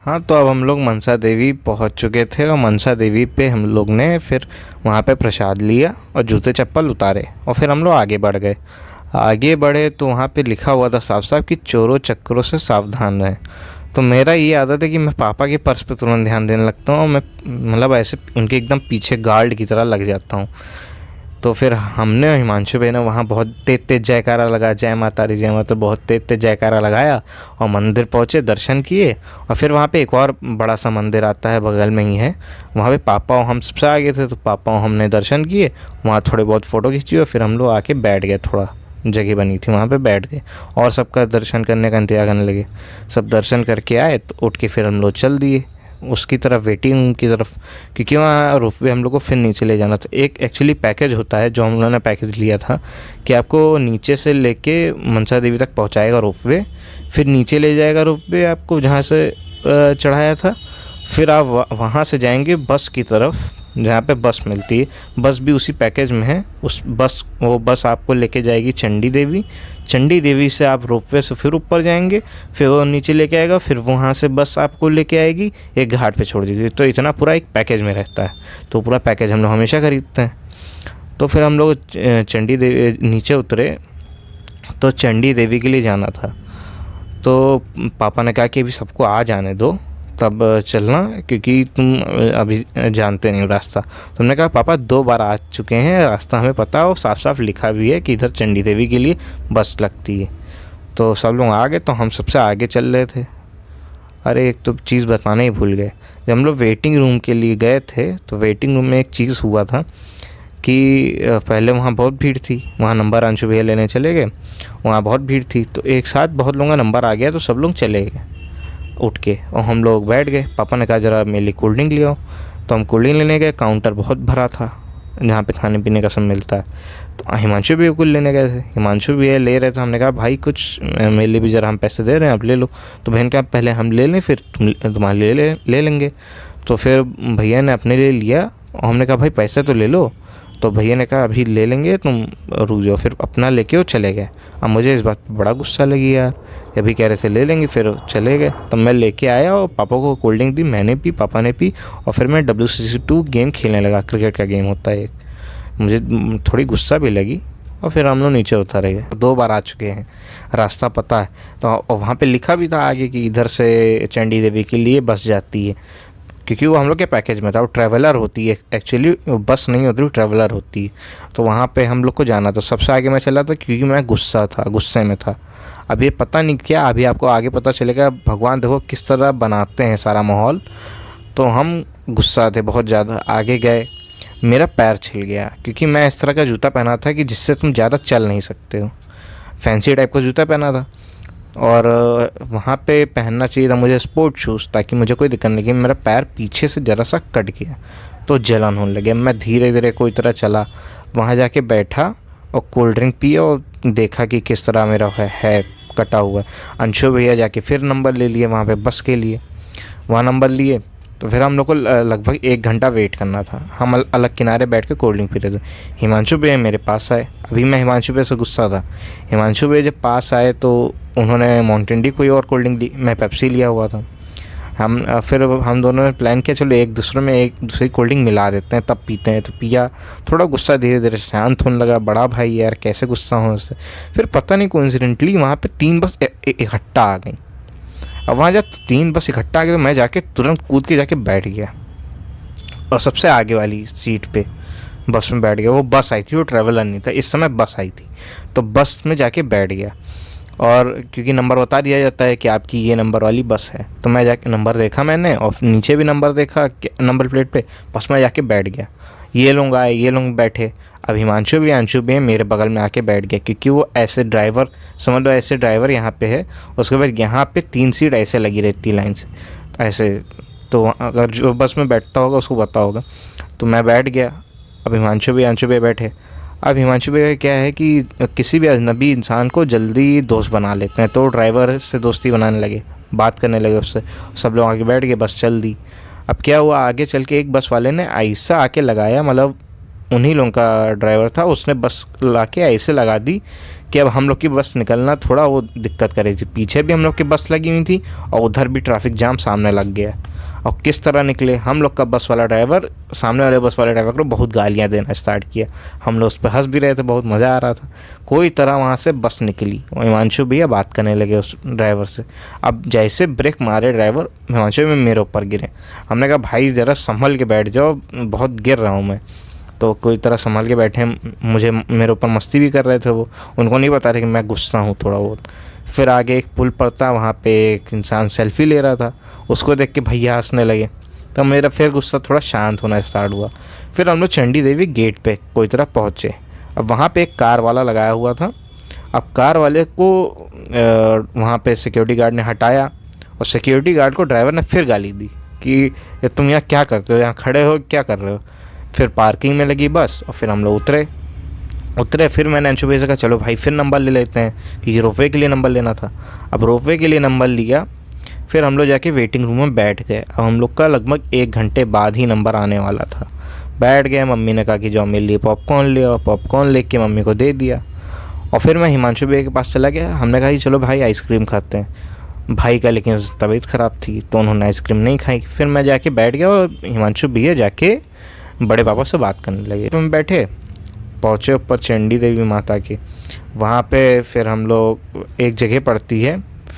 हाँ, तो अब हम लोग मनसा देवी पहुंच चुके थे और मनसा देवी पे हम लोग ने फिर वहाँ पे प्रसाद लिया और जूते चप्पल उतारे और फिर हम लोग आगे बढ़ गए। आगे बढ़े तो वहाँ पे लिखा हुआ था साफ साफ कि चोरों चक्करों से सावधान रहें। तो मेरा ये आदत है कि मैं पापा के पर्स पे तुरंत ध्यान देने लगता हूँ और मैं मतलब ऐसे उनके एकदम पीछे गार्ड की तरह लग जाता हूँ। तो फिर हमने और हिमांशु भाई ने वहाँ बहुत तेज तेज जयकारा लगाया, जय माता दी जय माता, बहुत तेज तेज जयकारा लगाया और मंदिर पहुँचे, दर्शन किए। और फिर वहाँ पे एक और बड़ा सा मंदिर आता है, बगल में ही है, वहाँ पे पापा और हम सबसे आगे थे, तो पापा और हमने दर्शन किए, वहाँ थोड़े बहुत फ़ोटो खींची और फिर हम लोग आके बैठ गए। थोड़ा जगह बनी थी वहाँ पे बैठ गए और सबका दर्शन करने का इंतजार करने लगे। सब दर्शन करके आए तो उठ के फिर हम लोग चल दिए उसकी तरफ, वेटिंग की तरफ, क्योंकि वहाँ रोपवे हम लोग को फिर नीचे ले जाना था। एक एक्चुअली पैकेज होता है जो हम लोगों ने पैकेज लिया था कि आपको नीचे से लेके मनसा देवी तक पहुँचाएगा रोपवे, फिर नीचे ले जाएगा रोपवे आपको जहाँ से चढ़ाया था, फिर आप वहाँ से जाएंगे बस की तरफ जहाँ पे बस मिलती है। बस भी उसी पैकेज में है। वो बस आपको लेके जाएगी चंडी देवी। चंडी देवी से आप रोपवे से फिर ऊपर जाएंगे, फिर वो नीचे लेके आएगा, फिर वहाँ से बस आपको लेके आएगी, एक घाट पे छोड़ देगी। तो इतना पूरा एक पैकेज में रहता है। तो पूरा पैकेज हम लोग हमेशा खरीदते हैं। तो फिर हम लोग चंडी देवी नीचे उतरे तो चंडी देवी के लिए जाना था। तो पापा ने कहा कि अभी सबको आ जाने दो तब चलना, क्योंकि तुम अभी जानते नहीं हो रास्ता। तुमने कहा पापा 2 बार आ चुके हैं, रास्ता हमें पता है और साफ साफ लिखा भी है कि इधर चंडी देवी के लिए बस लगती है। तो सब लोग आ गए तो हम सबसे आगे चल रहे थे। अरे एक तो चीज़ बताना ही भूल गए, जब हम लोग वेटिंग रूम के लिए गए थे तो वेटिंग रूम में एक चीज़ हुआ था कि पहले वहाँ बहुत भीड़ थी, वहाँ नंबर अंशु भैया लेने चले गए, वहाँ बहुत भीड़ थी, तो एक साथ बहुत लोगों का नंबर आ गया तो सब लोग चले गए उठ के और हम लोग बैठ गए। पापा ने कहा ज़रा मेरे लिए कोल्ड ड्रिंक ले आओ, तो हम कोल्ड ड्रिंक लेने गए। काउंटर बहुत भरा था जहाँ पे खाने पीने का सब मिलता है। तो हिमांशु भी कुछ लेने गए थे, हिमांशु भी ले रहे थे। हमने कहा भाई कुछ मेरे लिए भी ज़रा, हम पैसे दे रहे हैं आप ले लो। तो बहन कहा पहले हम ले लें फिर तुम्हारे लिए ले लेंगे। तो फिर भैया ने अपने लिए लिया और हमने कहा भाई पैसे तो ले लो। तो भैया ने कहा अभी ले लेंगे, तुम रुक जाओ। फिर अपना लेके वो चले गए। अब मुझे इस बात पर बड़ा गुस्सा लगी यार, अभी कह रहे थे ले लेंगे फिर चले गए। तब मैं लेके आया और पापा को कोल्ड ड्रिंक दी, मैंने पी, पापा ने पी और फिर मैं WCC2 गेम खेलने लगा। क्रिकेट का गेम होता है एक। मुझे थोड़ी गुस्सा भी लगी और फिर हम लोग नीचे उतरे गए। 2 बार आ चुके हैं, रास्ता पता है। तो वहाँ पे लिखा भी था आगे कि इधर से चंडी देवी के लिए बस जाती है, क्योंकि वो हम लोग के पैकेज में था। वो ट्रैवलर होती है एक्चुअली, बस नहीं होती, वो ट्रैवलर होती है। तो वहाँ पे हम लोग को जाना था। सबसे आगे मैं चला था क्योंकि मैं गुस्से में था। अब ये पता नहीं क्या, अभी आपको आगे पता चलेगा। भगवान देखो किस तरह बनाते हैं सारा माहौल। तो हम गुस्सा थे बहुत ज़्यादा। आगे गए, मेरा पैर छिल गया क्योंकि मैं इस तरह का जूता पहना था कि जिससे तुम ज़्यादा चल नहीं सकते हो। फैंसी टाइप का जूता पहना था और वहाँ पे पहनना चाहिए था मुझे स्पोर्ट शूज़, ताकि मुझे कोई दिक्कत नहीं। कि मेरा पैर पीछे से ज़रा सा कट गया तो जलन होने लगे। मैं धीरे धीरे कोई तरह चला, वहाँ जाके बैठा और कोल्ड ड्रिंक पिया और देखा कि किस तरह मेरा है कटा हुआ है। अंशु भैया जाके फिर नंबर ले लिए वहाँ पे बस के लिए, वहाँ नंबर लिए। तो फिर हम लोग को लगभग 1 घंटा वेट करना था। हम अलग किनारे बैठ के कोल्ड ड्रिंक पी रहे थे। हिमांशु भैया मेरे पास आए। अभी मैं हिमांशु भैया से गुस्सा था। हिमांशु भैया जब पास आए तो उन्होंने माउंटेन ड्यू कोई और कोल्ड ड्रिंक ली, मैं पेप्सी लिया हुआ था। फिर हम दोनों ने प्लान किया चलो एक दूसरी कोल्ड ड्रिंक मिला देते हैं तब पीते हैं। तो पिया, थोड़ा गुस्सा धीरे धीरे शांत होने लगा। बड़ा भाई यार कैसे गुस्सा हो उससे। फिर पता नहीं कोइंसिडेंटली वहाँ पे 3 बस इकट्ठा आ गई। अब वहाँ जब 3 बस इकट्ठा आ गए तो मैं जाके तुरंत कूद के जाके बैठ गया और सबसे आगे वाली सीट पे बस में बैठ गया। वो बस आई थी, वो ट्रैवलर नहीं था, इस समय बस आई थी। तो बस में जाके बैठ गया और क्योंकि नंबर बता दिया जाता है कि आपकी ये नंबर वाली बस है, तो मैं जाके नंबर देखा मैंने और नीचे भी नंबर देखा नंबर प्लेट पे, बस में जाके बैठ गया। ये लोग आए, ये लोग बैठे। अब हिमांशु भी अंशु भी मेरे बगल में आके बैठ गया, क्योंकि वो ऐसे ड्राइवर, समझ लो ऐसे ड्राइवर यहाँ पे है। उसके बाद यहाँ पे 3 सीट ऐसे लगी रहती लाइन से ऐसे। तो अगर जो बस में बैठता होगा उसको पता होगा। तो मैं बैठ गया। अब हिमांशु भी अंशु भी बैठे। अब हिमांशु भाई का क्या है कि किसी भी अजनबी इंसान को जल्दी दोस्त बना लेते हैं, तो ड्राइवर से दोस्ती बनाने लगे, बात करने लगे उससे। सब लोग आगे बैठ गए, बस चल दी। अब क्या हुआ, आगे चल के एक बस वाले ने ऐसा आके लगाया, मतलब उन्हीं लोगों का ड्राइवर था, उसने बस ला के ऐसे लगा दी कि अब हम लोग की बस निकलना थोड़ा वो दिक्कत कर रही थी। पीछे भी हम लोग की बस लगी हुई थी और उधर भी ट्रैफिक जाम सामने लग गया। और किस तरह निकले हम लोग का बस वाला ड्राइवर, सामने वाले बस वाले ड्राइवर को बहुत गालियाँ देना स्टार्ट किया। हम लोग उस पर हंस भी रहे थे, बहुत मज़ा आ रहा था। कोई तरह वहाँ से बस निकली और हिमांशु भैया बात करने लगे उस ड्राइवर से। अब जैसे ब्रेक मारे ड्राइवर, हिमांशु में मेरे ऊपर गिरे। हमने कहा भाई ज़रा संभल के बैठ जाओ, बहुत गिर रहा हूँ मैं। तो कोई तरह संभाल के बैठे, मुझे मेरे ऊपर मस्ती भी कर रहे थे वो, उनको नहीं पता था कि मैं गुस्सा हूँ थोड़ा बहुत। फिर आगे एक पुल पर था, वहाँ पे एक इंसान सेल्फी ले रहा था, उसको देख के भैया हंसने लगे। तो मेरा फिर गुस्सा थोड़ा शांत होना स्टार्ट हुआ। फिर हम लोग चंडी देवी गेट पे कोई तरह पहुँचे। अब वहाँ पे एक कार वाला लगाया हुआ था। अब कार वाले को वहाँ पे सिक्योरिटी गार्ड ने हटाया और सिक्योरिटी गार्ड को ड्राइवर ने फिर गाली दी कि तुम यहाँ क्या करते हो, यहाँ खड़े हो क्या कर रहे हो। फिर पार्किंग में लगी बस और फिर हम लोग उतरे। फिर मैंने अंशु भाई से कहा चलो भाई फिर नंबर ले लेते हैं, क्योंकि रोपवे के लिए नंबर लेना था। अब रोपवे के लिए नंबर लिया। फिर हम लोग जाके वेटिंग रूम में बैठ गए। अब हम लोग का लगभग 1 घंटे बाद ही नंबर आने वाला था। बैठ गए। मम्मी ने कहा कि जाओ मेरे लिए पॉपकॉर्न ले आओ। पॉपकॉर्न ले के मम्मी को दे दिया और फिर मैं हिमांशु भैया के पास चला गया। हमने कहा कि चलो भाई आइसक्रीम खाते हैं। भाई का लेकिन तबीयत ख़राब थी तो उन्होंने आइसक्रीम नहीं खाई। फिर मैं जाके बैठ गया और हिमांशु भैया जाके बड़े पापा से बात करने लगे। तो हम बैठे, पहुँचे ऊपर चंडी देवी माता के। वहाँ पे फिर हम लोग, एक जगह पड़ती है,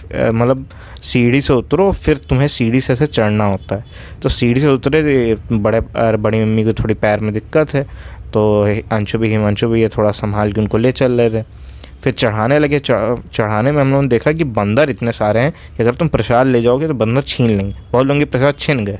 मतलब सीढ़ी से उतरो फिर तुम्हें सीढ़ी से ऐसे चढ़ना होता है। तो सीढ़ी से उतरे, बड़ी मम्मी को थोड़ी पैर में दिक्कत है तो हिमांशु भी ये थोड़ा संभाल के उनको ले चल रहे थे। फिर चढ़ाने लगे। चढ़ाने में हम लोगों ने देखा कि बंदर इतने सारे हैं कि अगर तुम प्रसाद ले जाओगे तो बंदर छीन लेंगे। बहुत लोगों के प्रसाद छीन गए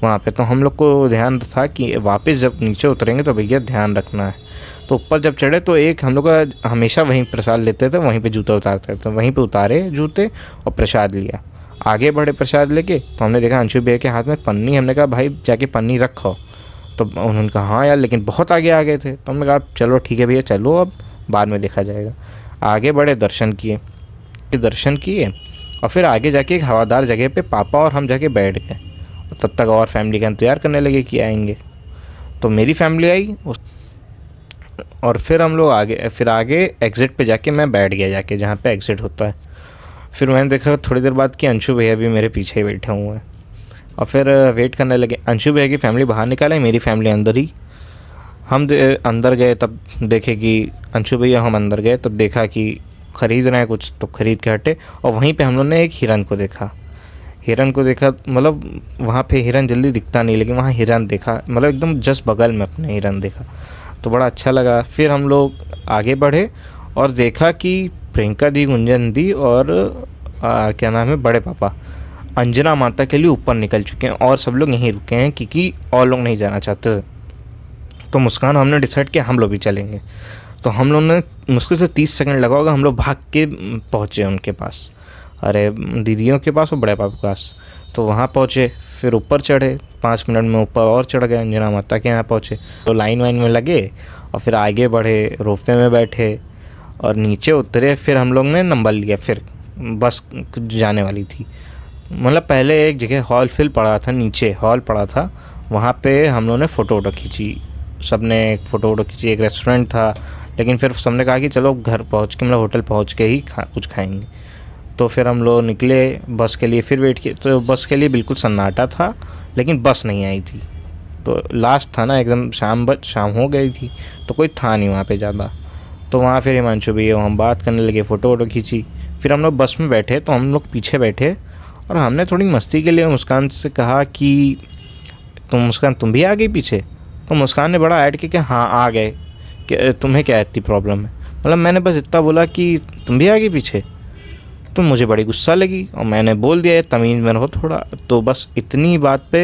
वहाँ पे। तो हम लोग को ध्यान था कि वापस जब नीचे उतरेंगे तो भैया ध्यान रखना है। तो ऊपर जब चढ़े तो एक हम लोग का हमेशा वहीं प्रसाद लेते थे, वहीं पे जूते उतारते थे, वहीं पे उतारे जूते और प्रसाद लिया। आगे बढ़े प्रसाद लेके तो हमने देखा अंशु भैया के हाथ में पन्नी। हमने कहा भाई जाके पन्नी रखो। तो उन्होंने कहा हाँ यार, लेकिन बहुत आगे आ गए थे। तो हमने कहा चलो ठीक है भैया चलो, अब बाद में देखा जाएगा। आगे बढ़े, दर्शन किए और फिर आगे जाके एक हवादार जगह पे पापा और हम जाके बैठ गए। तब तक और फैमिली का इंतज़ार करने लगे कि आएंगे। तो मेरी फैमिली आई और फिर हम लोग आगे एग्ज़िट पे जाके मैं बैठ गया, जाके जहाँ पे एग्ज़िट होता है। फिर मैंने देखा थोड़ी देर बाद कि अंशु भैया भी मेरे पीछे ही बैठे हुए हैं और फिर वेट करने लगे। अंशु भैया की फैमिली बाहर निकाले, मेरी फैमिली अंदर ही। हम अंदर गए तब देखे कि अंशु भैया, हम अंदर गए तब देखा कि ख़रीद रहे हैं कुछ, तो ख़रीद के हटे। और वहीं पे हम लोग ने एक हिरन को देखा। मतलब वहाँ पे हिरन जल्दी दिखता नहीं, लेकिन वहाँ हिरन देखा, मतलब एकदम जस्ट बगल में अपने हिरन देखा, तो बड़ा अच्छा लगा। फिर हम लोग आगे बढ़े और देखा कि प्रियंका दी, गुंजन दी और क्या नाम है, बड़े पापा अंजना माता के लिए ऊपर निकल चुके हैं और सब लोग यहीं रुके हैं क्योंकि और लोग नहीं जाना चाहते थे। तो मुस्कान, हमने डिसाइड किया हम लोग भी चलेंगे। तो हम लोग ने मुश्किल से 30 सेकंड लगा होगा, हम लोग भाग के पहुँचे उनके पास, अरे दीदियों के पास और बड़े पापा के पास। तो वहाँ पहुँचे, फिर ऊपर चढ़े, 5 मिनट में ऊपर और चढ़ गए, अंजना माता के यहाँ पहुँचे। तो लाइन वाइन में लगे और फिर आगे बढ़े, रोपवे में बैठे और नीचे उतरे। फिर हम लोग ने नंबर लिया, फिर बस जाने वाली थी। मतलब पहले एक जगह हॉल फिल पड़ा था, नीचे हॉल पड़ा था, वहाँ पे हम लोगों ने फ़ोटो खींची, सब ने एक फ़ोटो खींची। एक रेस्टोरेंट था, लेकिन फिर सबने कहा कि चलो घर पहुँच के, मतलब होटल पहुँच के ही कुछ खाएंगे। तो फिर हम लोग निकले बस के लिए, फिर वेट किए। तो बस के लिए बिल्कुल सन्नाटा था, लेकिन बस नहीं आई थी। तो लास्ट था ना, एकदम शाम हो गई थी, तो कोई था नहीं वहाँ पे ज़्यादा। तो वहाँ फिर हिमांशु भैया हम बात करने लगे, फ़ोटो खींची। फिर हम लोग बस में बैठे, तो हम लोग पीछे बैठे और हमने थोड़ी मस्ती के लिए मुस्कान से कहा कि मुस्कान तुम भी आ गई पीछे। तो मुस्कान ने बड़ा ऐड किया कि हाँ आ गए, कि तुम्हें क्या इतनी प्रॉब्लम है। मतलब मैंने बस इतना बोला कि तुम भी आ गई पीछे, तो मुझे बड़ी गुस्सा लगी और मैंने बोल दिया तमीज़ में रहो थोड़ा। तो बस इतनी बात पे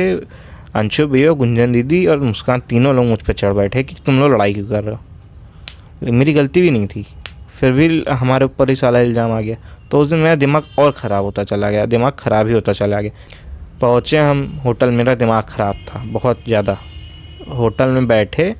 अंशु भैया, गुंजन दीदी और मुस्कान तीनों लोग मुझ पर चढ़ बैठे कि तुम लोग लड़ाई क्यों कर रहे हो। मेरी गलती भी नहीं थी, फिर भी हमारे ऊपर ही साला इल्ज़ाम आ गया। तो उस दिन मेरा दिमाग और ख़राब होता चला गया, दिमाग ख़राब ही होता चला गया। पहुँचे हम होटल, मेरा दिमाग ख़राब था बहुत ज़्यादा। होटल में बैठे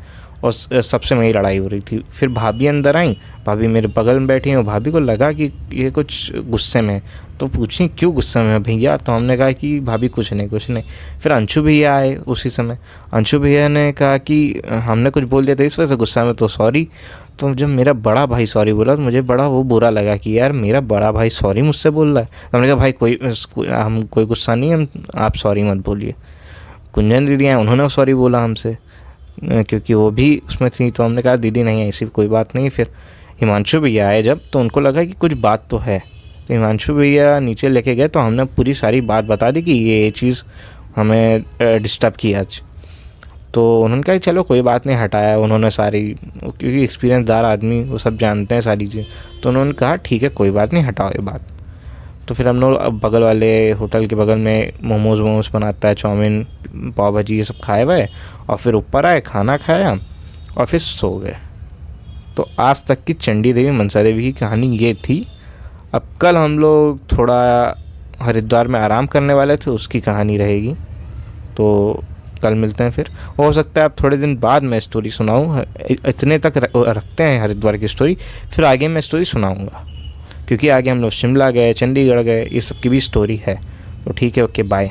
और सबसे मेरी लड़ाई हो रही थी। फिर भाभी अंदर आई, भाभी मेरे बगल में बैठी और भाभी को लगा कि ये कुछ गुस्से में है, तो पूछी क्यों गुस्से में है भैया। तो हमने कहा कि भाभी कुछ नहीं कुछ नहीं। फिर अंशु भैया आए उसी समय। अंशु भैया ने कहा कि हमने कुछ बोल दिया था इस वजह से गुस्सा में, तो सॉरी। तो जब मेरा बड़ा भाई सॉरी बोला तो मुझे बड़ा वो बुरा लगा कि यार मेरा बड़ा भाई सॉरी मुझसे बोल रहा है। तो हमने कहा भाई कोई गुस्सा नहीं, हम आप सॉरी मत बोलिए। कुंजन दीदी आए, उन्होंने सॉरी बोला हमसे क्योंकि वो भी उसमें थी। तो हमने कहा दीदी नहीं ऐसी कोई बात नहीं। फिर हिमांशु भैया आए जब, तो उनको लगा कि कुछ बात तो है। तो हिमांशु भैया नीचे लेके गए, तो हमने पूरी सारी बात बता दी कि ये चीज़ हमें डिस्टर्ब की आज। तो उन्होंने कहा चलो कोई बात नहीं, हटाया उन्होंने सारी, क्योंकि एक्सपीरियंसदार आदमी वो सब जानते हैं सारी चीज़। तो उन्होंने कहा ठीक है कोई बात नहीं, हटाओ ये बात। तो फिर हम लोग अब बगल वाले होटल के बगल में मोमोज़ बनाता है, चाउमीन पाव भाजी ये सब खाए हुए, और फिर ऊपर आए खाना खाया और फिर सो गए। तो आज तक की चंडी देवी मनसा देवी की कहानी ये थी। अब कल हम लोग थोड़ा हरिद्वार में आराम करने वाले थे, उसकी कहानी रहेगी। तो कल मिलते हैं फिर। हो सकता है अब थोड़े दिन बाद मैं स्टोरी सुनाऊँ, इतने तक रखते हैं हरिद्वार की स्टोरी, फिर आगे मैं स्टोरी सुनाऊँगा, क्योंकि आगे हम लोग शिमला गए, चंडीगढ़ गए, ये सब की भी स्टोरी है। तो ठीक है, ओके बाय।